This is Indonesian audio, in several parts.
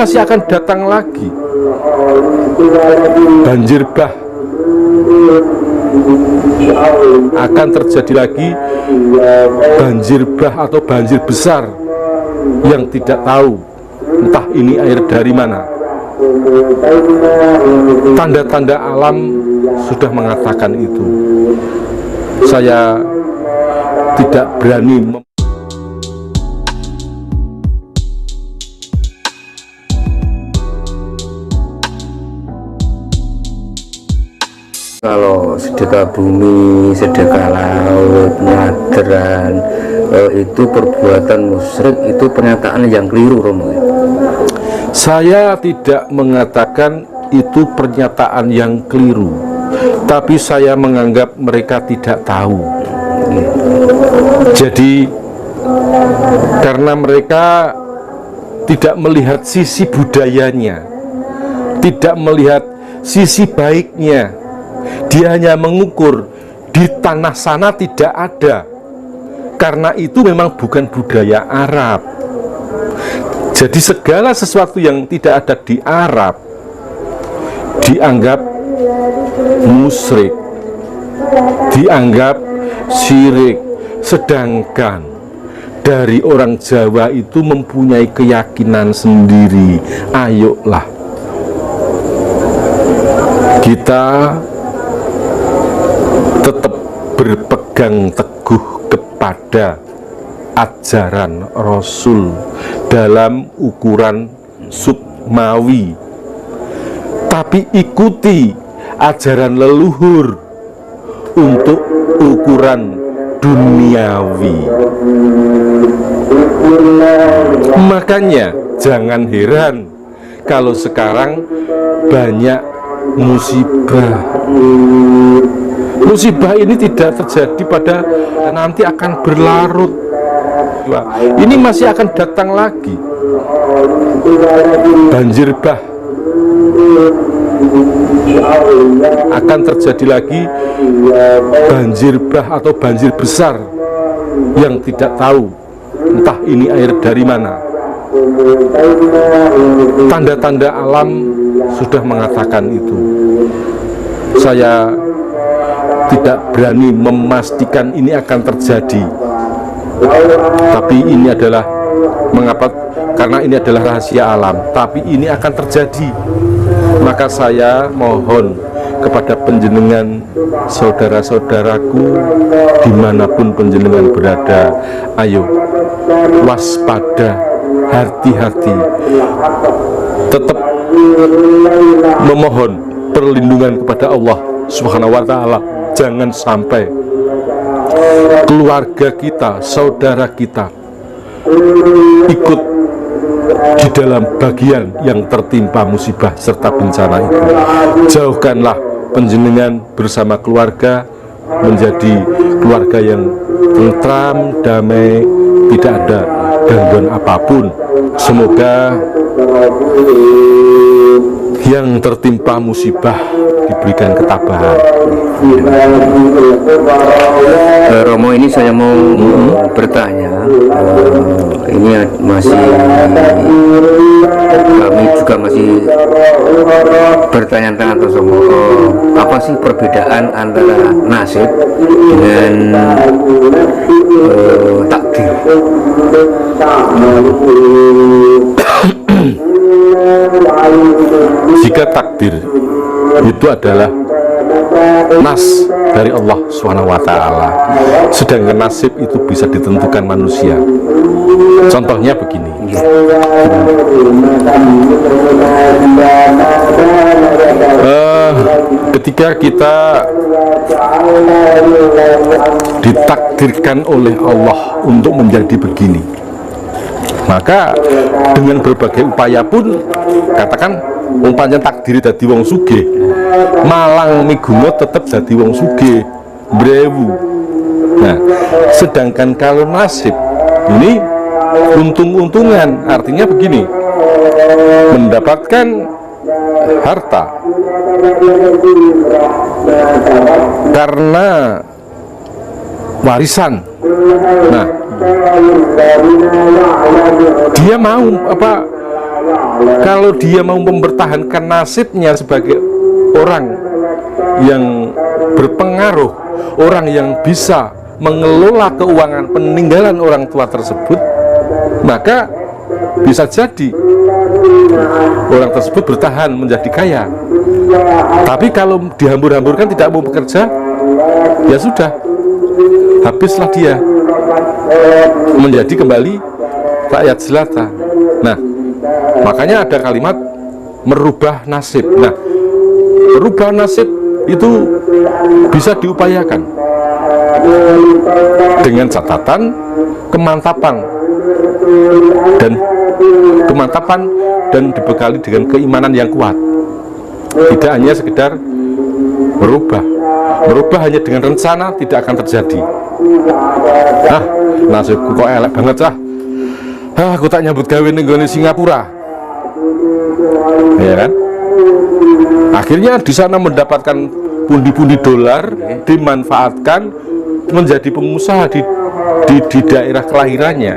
masih akan datang lagi. Banjir bah, akan terjadi lagi banjir bah atau banjir besar yang tidak tahu entah ini air dari mana. Tanda-tanda alam sudah mengatakan itu. Saya tidak berani kalau sedekah bumi, sedekah laut, nyadran itu perbuatan musyrik, itu pernyataan yang keliru, Romo. Saya tidak mengatakan itu pernyataan yang keliru, tapi saya menganggap mereka tidak tahu. Jadi karena mereka tidak melihat sisi budayanya, tidak melihat sisi baiknya, dia hanya mengukur di tanah sana tidak ada, karena itu memang bukan budaya Arab. Jadi segala sesuatu yang tidak ada di Arab dianggap musyrik, dianggap syirik. Sedangkan dari orang Jawa itu mempunyai keyakinan sendiri. Ayolah kita tetap berpegang teguh kepada ajaran Rasul dalam ukuran sukmawi, tapi ikuti ajaran leluhur untuk ukuran duniawi. Makanya jangan heran kalau sekarang banyak musibah. Musibah ini tidak terjadi pada nanti, akan berlarut. Ini masih akan datang lagi. Banjir bah, akan terjadi lagi banjir bah atau banjir besar yang tidak tahu entah ini air dari mana. Tanda-tanda alam sudah mengatakan itu. Saya tidak berani memastikan ini akan terjadi, tapi ini adalah mengapa? Karena ini adalah rahasia alam, tapi ini akan terjadi. Maka saya mohon kepada penjenengan, saudara-saudaraku dimanapun penjenengan berada, ayo waspada, hati-hati, tetap memohon perlindungan kepada Allah Subhanahu wa Ta'ala. Jangan sampai keluarga kita, saudara kita ikut di dalam bagian yang tertimpa musibah serta bencana itu. Jauhkanlah penjenengan bersama keluarga menjadi keluarga yang tentram, damai, tidak ada gangguan apapun. Semoga yang tertimpa musibah diberikan ketabahan. Romo, ini saya mau bertanya, ini masih kami juga masih bertanya-tanya terus, Romo, apa sih perbedaan antara nasib dengan takdir? Jika takdir itu adalah nas dari Allah SWT, sedangkan nasib itu bisa ditentukan manusia. Contohnya begini, ketika kita ditakdirkan oleh Allah untuk menjadi begini, maka dengan berbagai upaya pun, katakan umpamanya takdiri dadi wong sugih, malang migungot tetap dadi wong sugih, brewu. Nah, sedangkan kalau nasib ini untung-untungan, artinya begini, mendapatkan harta karena warisan. Nah, dia mau kalau dia mau mempertahankan nasibnya sebagai orang yang berpengaruh, orang yang bisa mengelola keuangan peninggalan orang tua tersebut, maka bisa jadi orang tersebut bertahan menjadi kaya. Tapi kalau dihambur-hamburkan tidak mau bekerja, ya sudah, habislah dia, menjadi kembali rakyat jelata. Nah, makanya ada kalimat merubah nasib. Nah, merubah nasib itu bisa diupayakan dengan catatan kemantapan dan dibekali dengan keimanan yang kuat. Tidak hanya sekedar merubah hanya dengan rencana tidak akan terjadi. Nasibku kok elek banget aku tak nyambut gawe ning nggone Singapura, ya kan? Akhirnya di sana mendapatkan pundi-pundi dolar, dimanfaatkan menjadi pengusaha di daerah kelahirannya.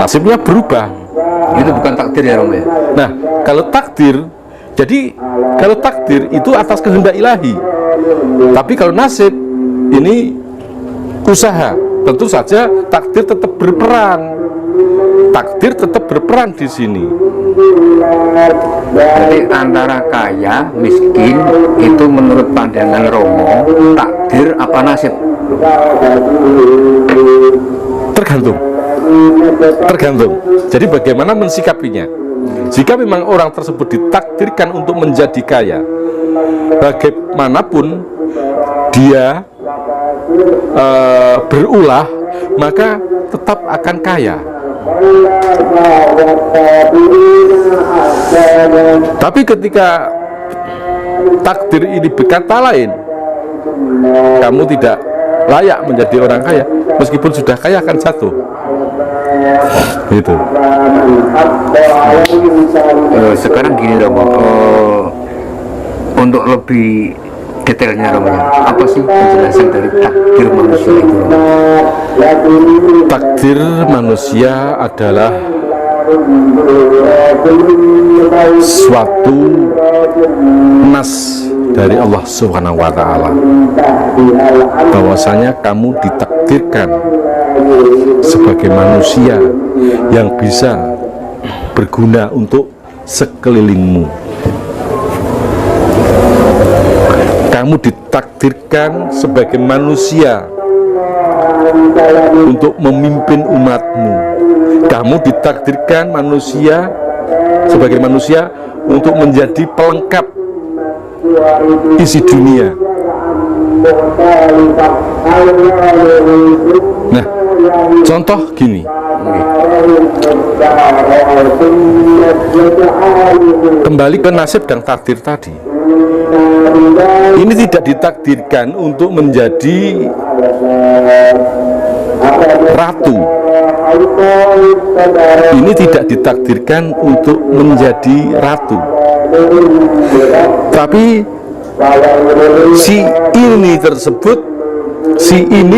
Nasibnya berubah. Itu bukan takdir ya, Om ya? Nah, kalau takdir, jadi kalau takdir itu atas kehendak ilahi. Tapi kalau nasib ini usaha. Tentu saja takdir tetap berperan. Takdir tetap berperan di sini. Jadi antara kaya, miskin itu menurut pandangan Romo, takdir apa nasib? Tergantung. Jadi bagaimana mensikapinya. Jika memang orang tersebut ditakdirkan untuk menjadi kaya, bagaimanapun dia berulah, maka tetap akan kaya. Tapi ketika takdir ini berkata lain, kamu tidak layak menjadi orang kaya, meskipun sudah kaya akan jatuh. Gitu. Sekarang gini Romo, untuk lebih detailnya Romo, apa sih penjelasan dari takdir manusia itu, Romo? Takdir manusia adalah suatu nas dari Allah Subhanahu wa Ta'ala, bahwasanya kamu ditakdirkan sebagai manusia yang bisa berguna untuk sekelilingmu. Kamu ditakdirkan sebagai manusia untuk memimpin umatmu. Kamu ditakdirkan sebagai manusia untuk menjadi pelengkap isi dunia. Nah, contoh gini, kembali ke nasib dan takdir tadi. Ini tidak ditakdirkan untuk menjadi ratu. Ini tidak ditakdirkan untuk menjadi ratu. Tapi si ini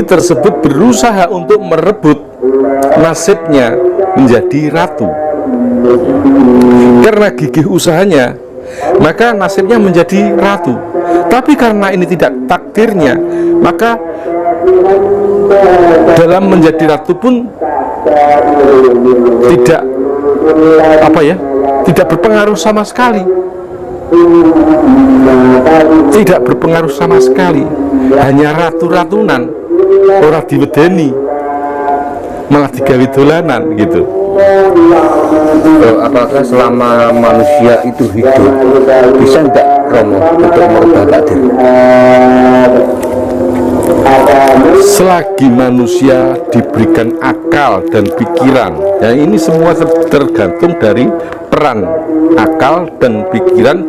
tersebut berusaha untuk merebut nasibnya menjadi ratu. Karena gigih usahanya, maka nasibnya menjadi ratu. Tapi karena ini tidak takdirnya, maka dalam menjadi ratu pun tidak berpengaruh sama sekali. Tidak berpengaruh sama sekali. Hanya ratu-ratunan, orang diwedeni, malah digawe dolanan gitu. Apakah selama manusia itu hidup bisa enggak Romo untuk merubah takdir? Selagi manusia diberikan akal dan pikiran, ya ini semua tergantung dari peran akal dan pikiran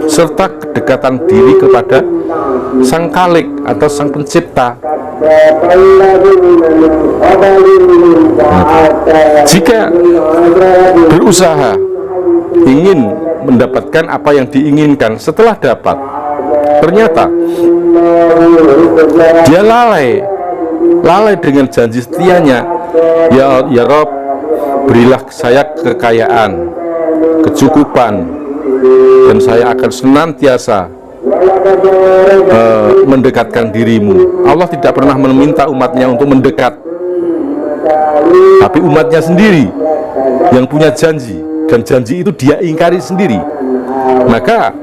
serta kedekatan diri kepada Sang Khalik atau Sang Pencipta. Jika berusaha ingin mendapatkan apa yang diinginkan, setelah dapat ternyata dia lalai dengan janji setianya, ya Rob, berilah saya kekayaan, kecukupan, dan saya akan senantiasa mendekatkan dirimu. Allah tidak pernah meminta umatnya untuk mendekat, tapi umatnya sendiri yang punya janji, dan janji itu dia ingkari sendiri. Maka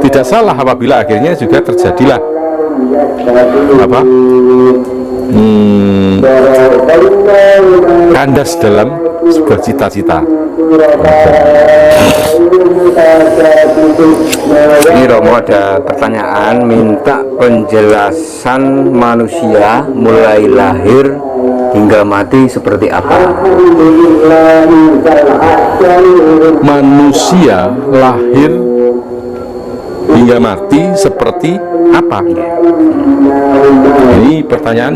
tidak salah apabila akhirnya juga terjadilah kandas dalam sebuah cita-cita. Ini Romo ada pertanyaan, minta penjelasan manusia mulai lahir hingga mati seperti apa? Manusia lahir hingga mati seperti apa? Ini pertanyaan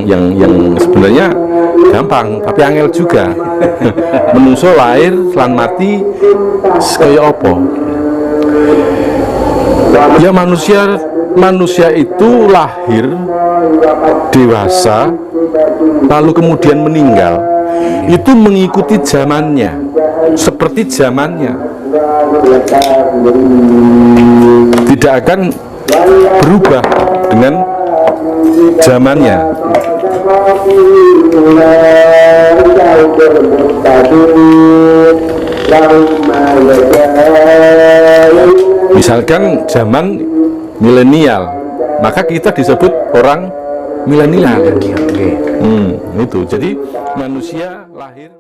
yang sebenarnya gampang, tapi angel juga. Menungso lahir lan mati kaya apa? Ya, manusia itu lahir, dewasa, lalu kemudian meninggal. Itu mengikuti zamannya, seperti zamannya. Tidak akan berubah dengan zamannya. Misalkan zaman milenial, maka kita disebut orang milenial. Itu jadi manusia lahir